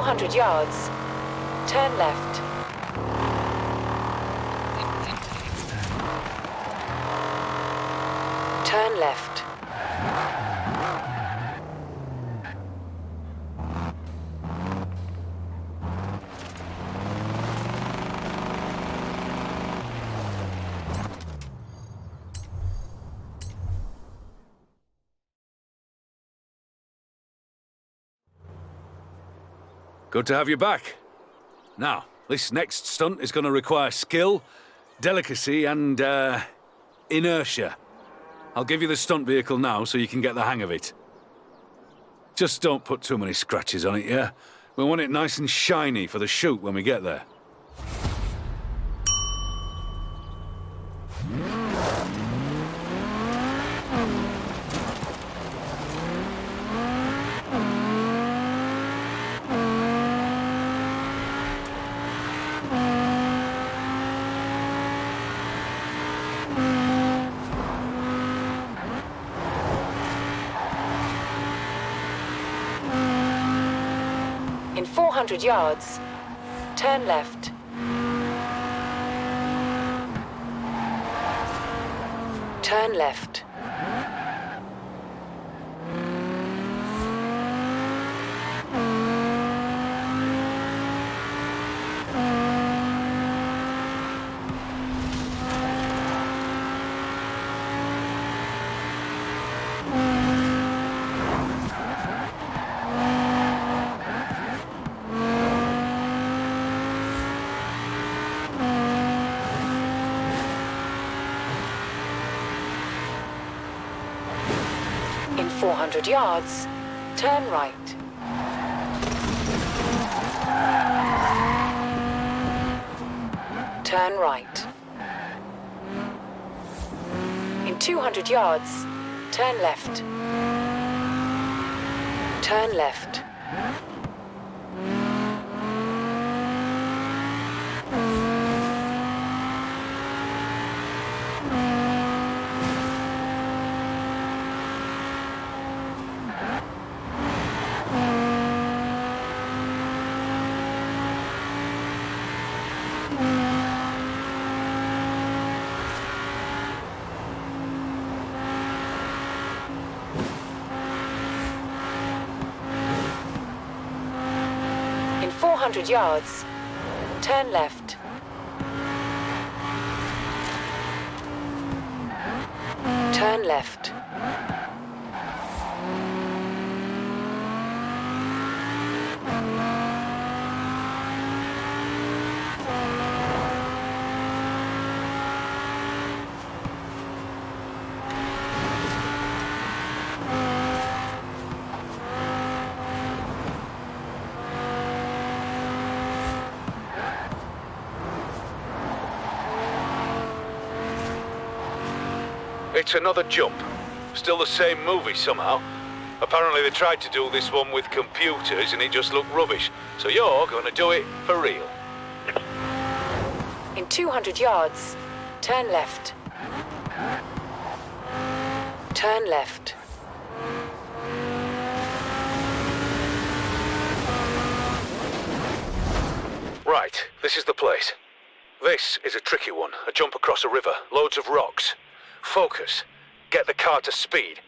400 yards, turn left. Turn left. Good to have you back. Now, this next stunt is going to require skill, delicacy, and, inertia. I'll give you the stunt vehicle now so you can get the hang of it. Just don't put too many scratches on it, yeah? We want it nice and shiny for the shoot when we get there. In 400 yards, turn left. Turn left. In 400 yards, turn right. Turn right. In 200 yards, turn left. Turn left. In 400 yards, turn left. Turn left. It's another jump. Still the same movie somehow. Apparently they tried to do this one with computers and it just looked rubbish. So you're gonna do it for real. In 200 yards, turn left. Turn left. Right, this is the place. This is a tricky one. A jump across a river, loads of rocks. Focus. Get the car to speed.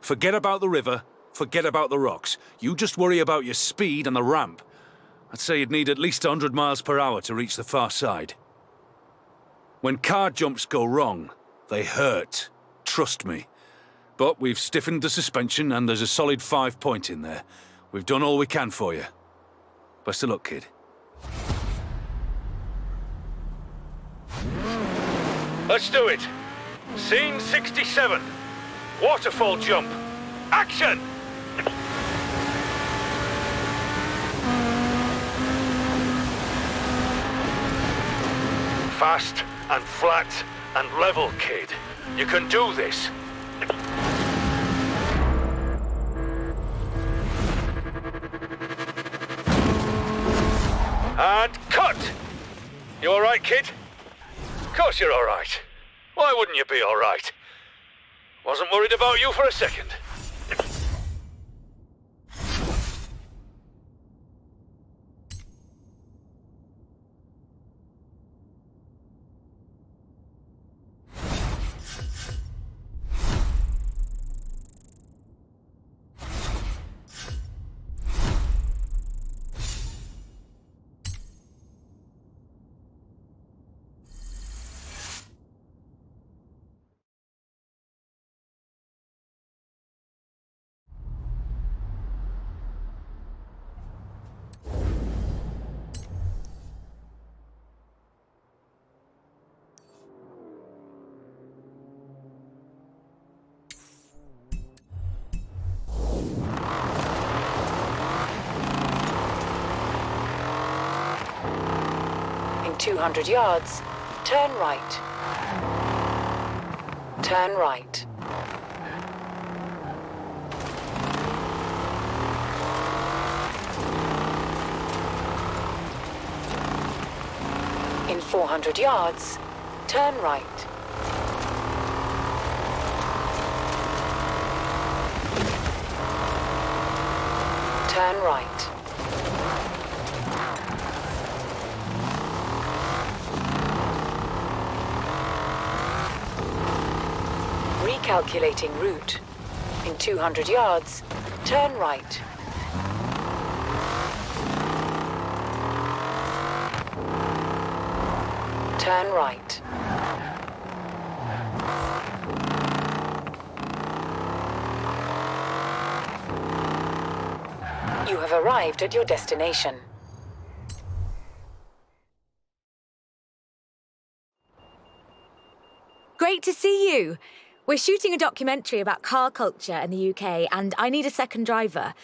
Forget about the river, forget about the rocks. You just worry about your speed and the ramp. I'd say you'd need at least 100 miles per hour to reach the far side. When car jumps go wrong, they hurt. Trust me. But we've stiffened the suspension and there's a solid 5-point in there. We've done all we can for you. Best of luck, kid. Let's do it. Scene 67. Waterfall jump. Action! Fast and flat and level, kid. You can do this. And cut! You all right, kid? Of course you're all right. Why wouldn't you be all right? Wasn't worried about you for a second. 200 yards, turn right. Turn right. In 400 yards, turn right. Turn right. Recalculating route. In 200 yards, turn right. Turn right. You have arrived at your destination. Great to see you. We're shooting a documentary about car culture in the UK, and I need a second driver.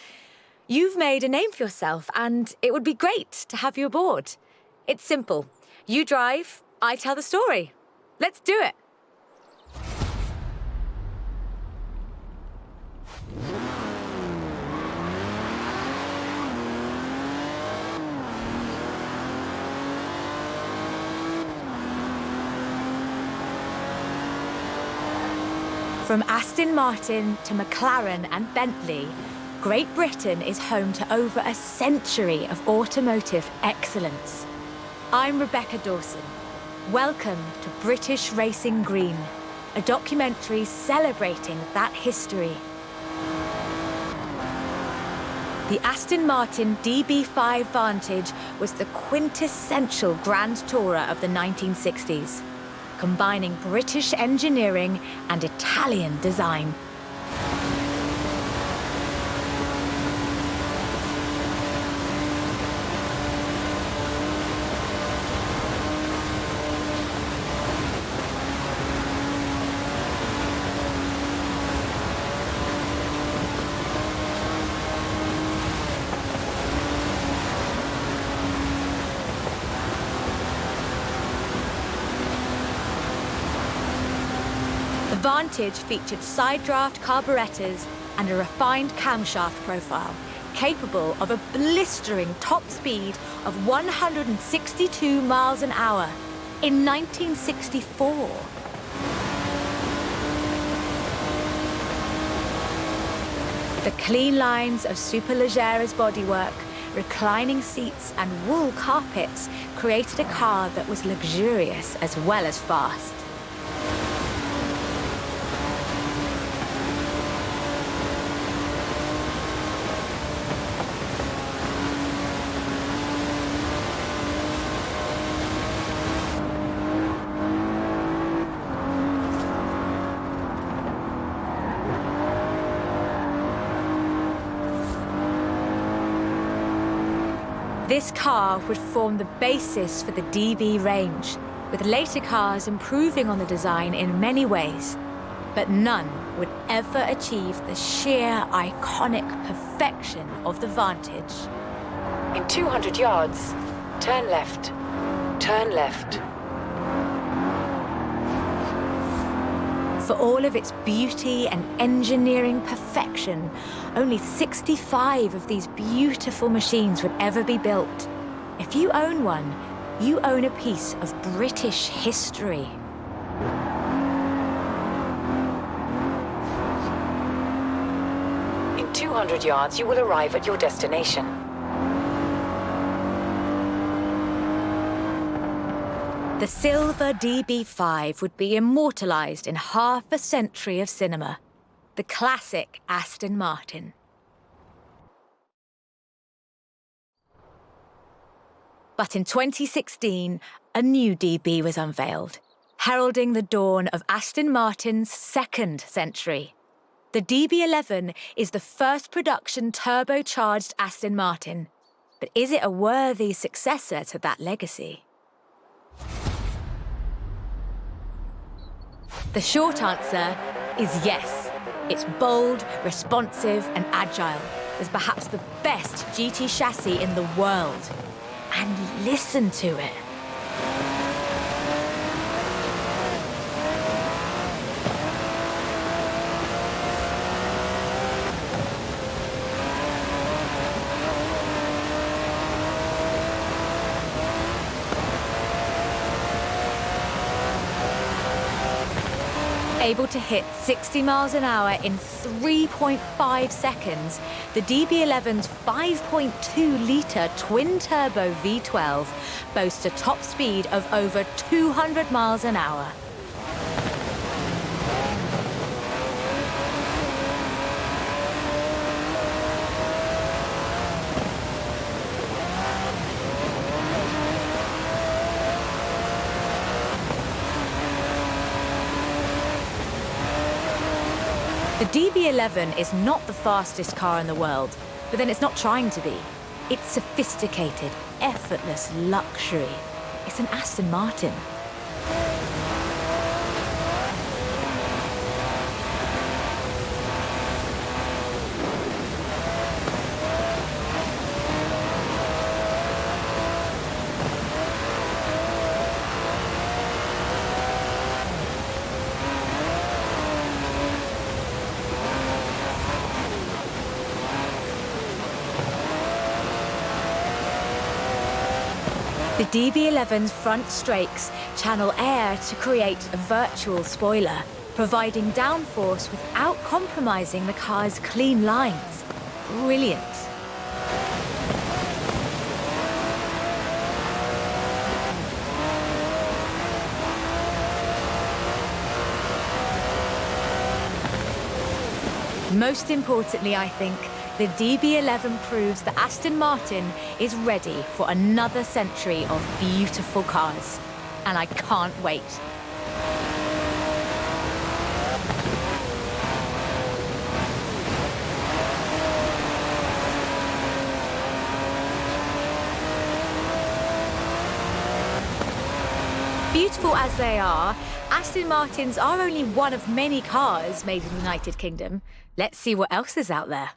You've made a name for yourself, and it would be great to have you aboard. It's simple. You drive, I tell the story. Let's do it. From Aston Martin to McLaren and Bentley, Great Britain is home to over a century of automotive excellence. I'm Rebecca Dawson. Welcome to British Racing Green, a documentary celebrating that history. The Aston Martin DB5 Vantage was the quintessential Grand Tourer of the 1960s, combining British engineering and Italian design. The Vantage featured side-draft carburetors and a refined camshaft profile, capable of a blistering top speed of 162 miles an hour in 1964. The clean lines of Superleggera's bodywork, reclining seats and wool carpets created a car that was luxurious as well as fast. This car would form the basis for the DB range, with later cars improving on the design in many ways. But none would ever achieve the sheer iconic perfection of the Vantage. In 200 yards, turn left. Turn left. For all of its beauty and engineering perfection, only 65 of these beautiful machines would ever be built. If you own one, you own a piece of British history. In 200 yards, you will arrive at your destination. The silver DB5 would be immortalized in half a century of cinema. The classic Aston Martin. But in 2016, a new DB was unveiled, heralding the dawn of Aston Martin's second century. The DB11 is the first production turbocharged Aston Martin. But is it a worthy successor to that legacy? The short answer is yes. It's bold, responsive, and agile. It's perhaps the best GT chassis in the world. And listen to it. Able to hit 60 miles an hour in 3.5 seconds, the DB11's 5.2-litre twin-turbo V12 boasts a top speed of over 200 miles an hour. The DB11 is not the fastest car in the world, but then it's not trying to be. It's sophisticated, effortless luxury. It's an Aston Martin. The DB11's front strakes channel air to create a virtual spoiler, providing downforce without compromising the car's clean lines. Brilliant. Most importantly, I think, the DB11 proves that Aston Martin is ready for another century of beautiful cars. And I can't wait. Beautiful as they are, Aston Martins are only one of many cars made in the United Kingdom. Let's see what else is out there.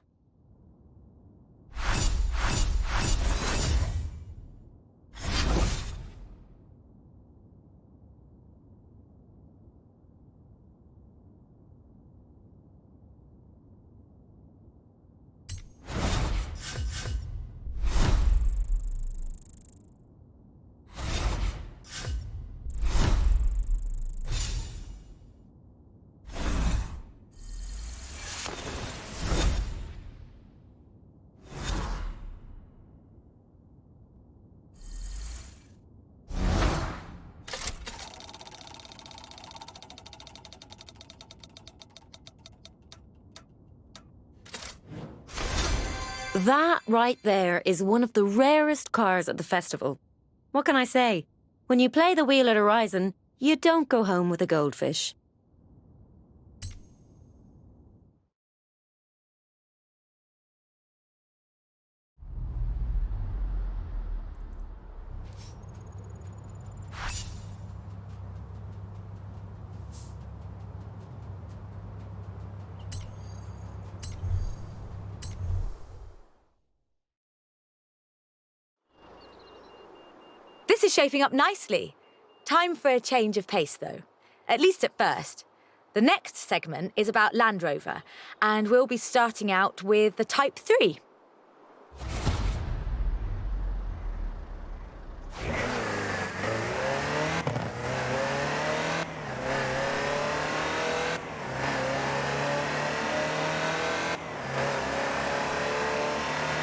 That right there is one of the rarest cars at the festival. What can I say? When you play the wheel at Horizon, you don't go home with a goldfish. This is shaping up nicely. Time for a change of pace, though. At least at first. The next segment is about Land Rover, and we'll be starting out with the Type 3.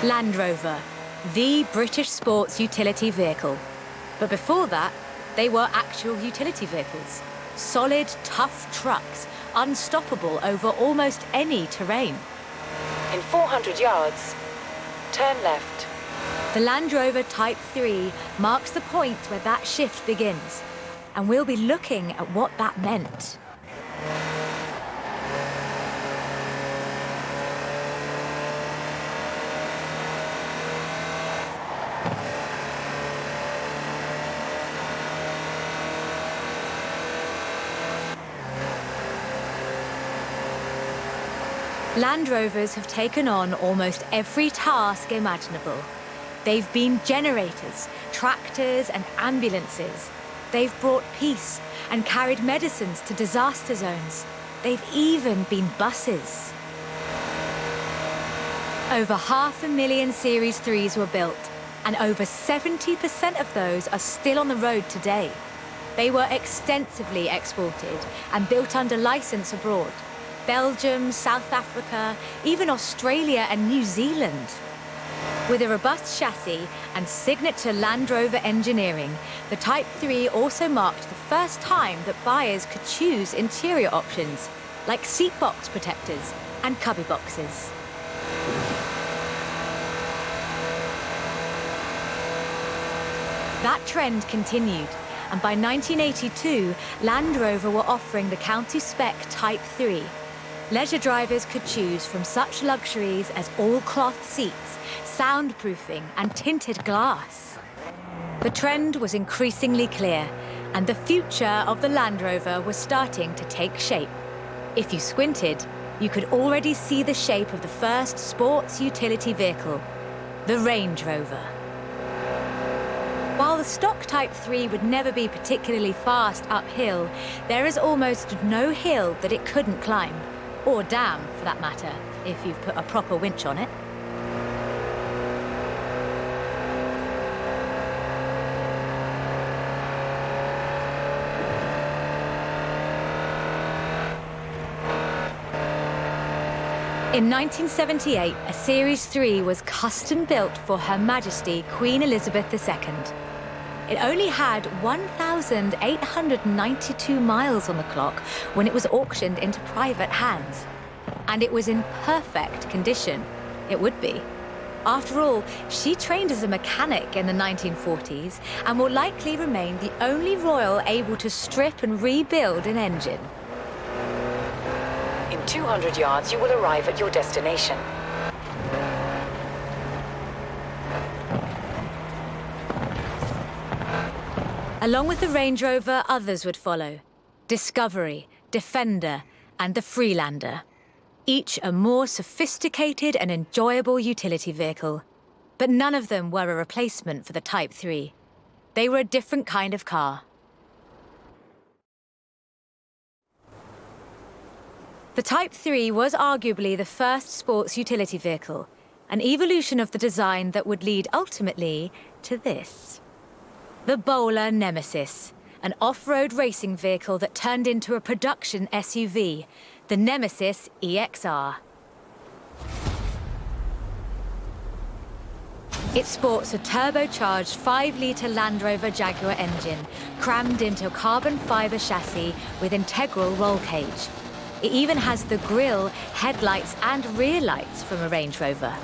Land Rover, the British sports utility vehicle. But before that, they were actual utility vehicles. Solid, tough trucks, unstoppable over almost any terrain. In 400 yards, turn left. The Land Rover Type 3 marks the point where that shift begins, and we'll be looking at what that meant. Land Rovers have taken on almost every task imaginable. They've been generators, tractors and ambulances. They've brought peace and carried medicines to disaster zones. They've even been buses. Over 500,000 Series 3s were built, and over 70% of those are still on the road today. They were extensively exported and built under license abroad. Belgium, South Africa, even Australia and New Zealand. With a robust chassis and signature Land Rover engineering, the Type 3 also marked the first time that buyers could choose interior options, like seat box protectors and cubby boxes. That trend continued, and by 1982, Land Rover were offering the county spec Type 3. Leisure drivers could choose from such luxuries as all-cloth seats, soundproofing, and tinted glass. The trend was increasingly clear, and the future of the Land Rover was starting to take shape. If you squinted, you could already see the shape of the first sports utility vehicle, the Range Rover. While the stock Type 3 would never be particularly fast uphill, there is almost no hill that it couldn't climb. Or dam, for that matter, if you've put a proper winch on it. In 1978, a Series 3 was custom built for Her Majesty Queen Elizabeth II. It only had 1,892 miles on the clock when it was auctioned into private hands. And it was in perfect condition. It would be. After all, she trained as a mechanic in the 1940s and will likely remain the only royal able to strip and rebuild an engine. In 200 yards, you will arrive at your destination. Along with the Range Rover, others would follow. Discovery, Defender, and the Freelander. Each a more sophisticated and enjoyable utility vehicle. But none of them were a replacement for the Type 3. They were a different kind of car. The Type 3 was arguably the first sports utility vehicle, an evolution of the design that would lead ultimately to this. The Bowler Nemesis, an off-road racing vehicle that turned into a production SUV, the Nemesis EXR. It sports a turbocharged 5-litre Land Rover Jaguar engine, crammed into a carbon fibre chassis with integral roll cage. It even has the grille, headlights and rear lights from a Range Rover.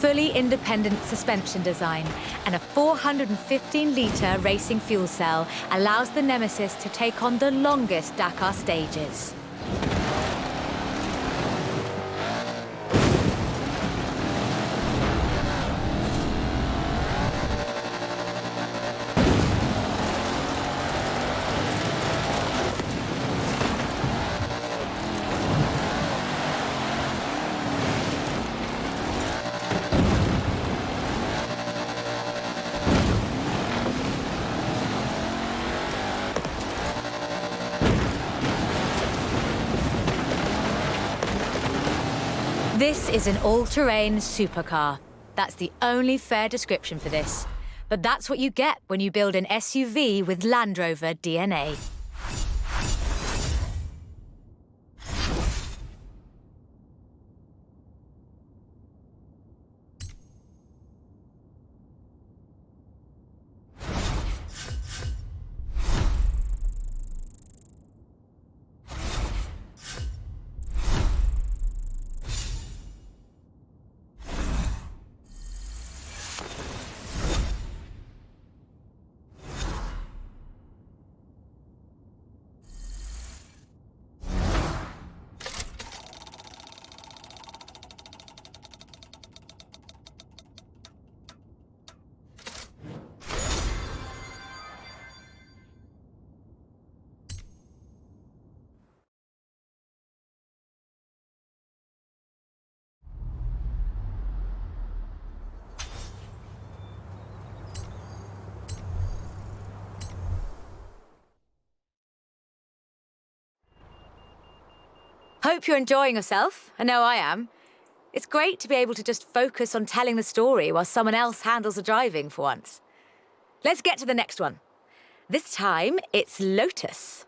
Fully independent suspension design and a 415-litre racing fuel cell allows the Nemesis to take on the longest Dakar stages. This is an all-terrain supercar. That's the only fair description for this. But that's what you get when you build an SUV with Land Rover DNA. Hope you're enjoying yourself. I know I am. It's great to be able to just focus on telling the story while someone else handles the driving for once. Let's get to the next one. This time, it's Lotus.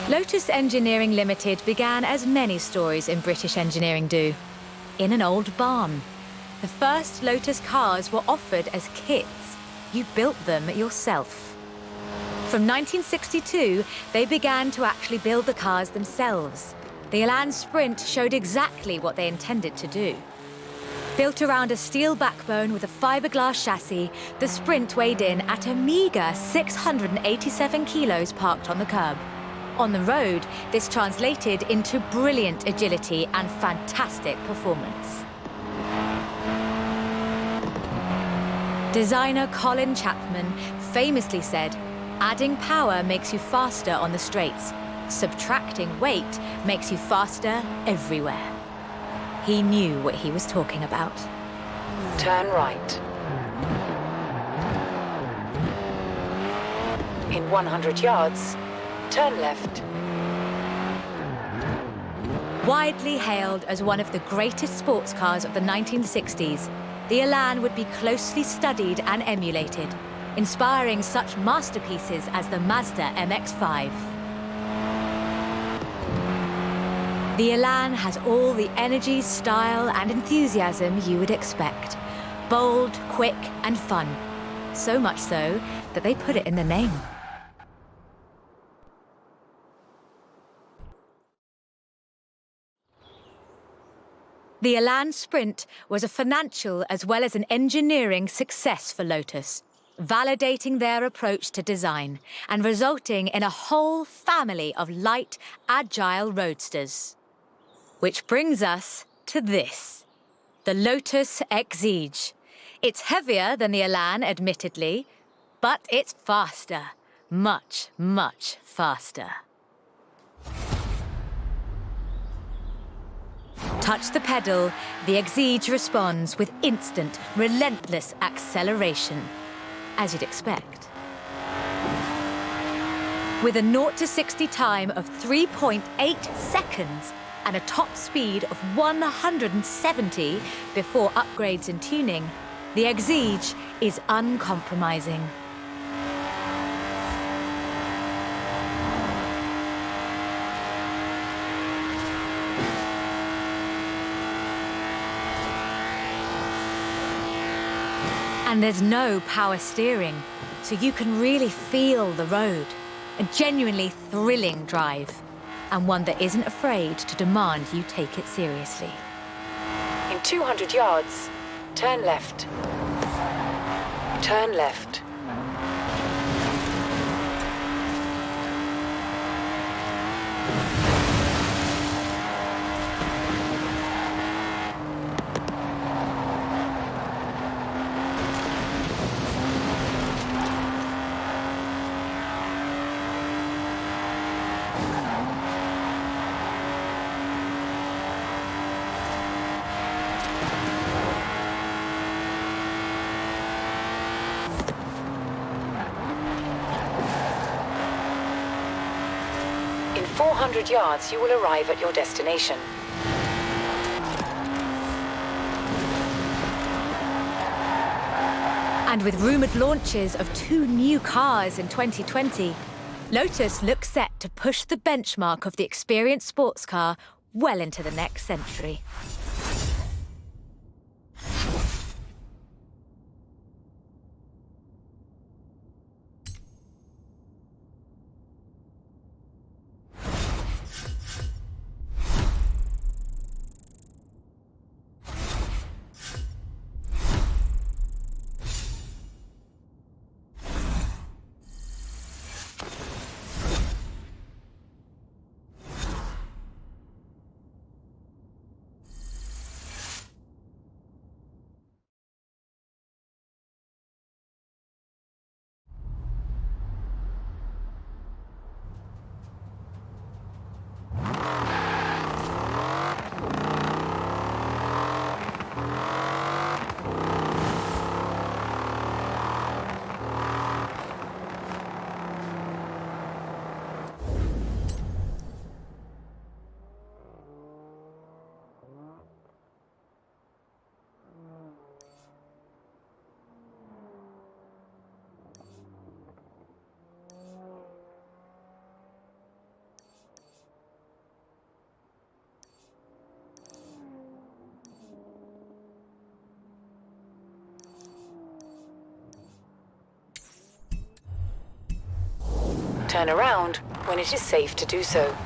Lotus Engineering Limited began as many stories in British engineering do, in an old barn. The first Lotus cars were offered as kits. You built them yourself. From 1962, they began to actually build the cars themselves. The Elan Sprint showed exactly what they intended to do. Built around a steel backbone with a fiberglass chassis, the Sprint weighed in at a meager 687 kilos parked on the curb. On the road, this translated into brilliant agility and fantastic performance. Designer Colin Chapman famously said, "Adding power makes you faster on the straights. Subtracting weight makes you faster everywhere." He knew what he was talking about. Turn right. In 100 yards, turn left. Widely hailed as one of the greatest sports cars of the 1960s, the Elan would be closely studied and emulated, inspiring such masterpieces as the Mazda MX-5. The Elan has all the energy, style, and enthusiasm you would expect. Bold, quick, and fun. So much so that they put it in the name. The Elan Sprint was a financial as well as an engineering success for Lotus, validating their approach to design and resulting in a whole family of light, agile roadsters. Which brings us to this, the Lotus Exige. It's heavier than the Elan, admittedly, but it's faster. Much, much faster. Touch the pedal, the Exige responds with instant, relentless acceleration, as you'd expect. With a 0 to 60 time of 3.8 seconds and a top speed of 170 before upgrades and tuning, the Exige is uncompromising. And there's no power steering, so you can really feel the road. A genuinely thrilling drive, and one that isn't afraid to demand you take it seriously. In 200 yards, turn left. Turn left. In 400 yards, you will arrive at your destination. And with rumoured launches of 2 new cars in 2020, Lotus looks set to push the benchmark of the experienced sports car well into the next century. Turn around when it is safe to do so.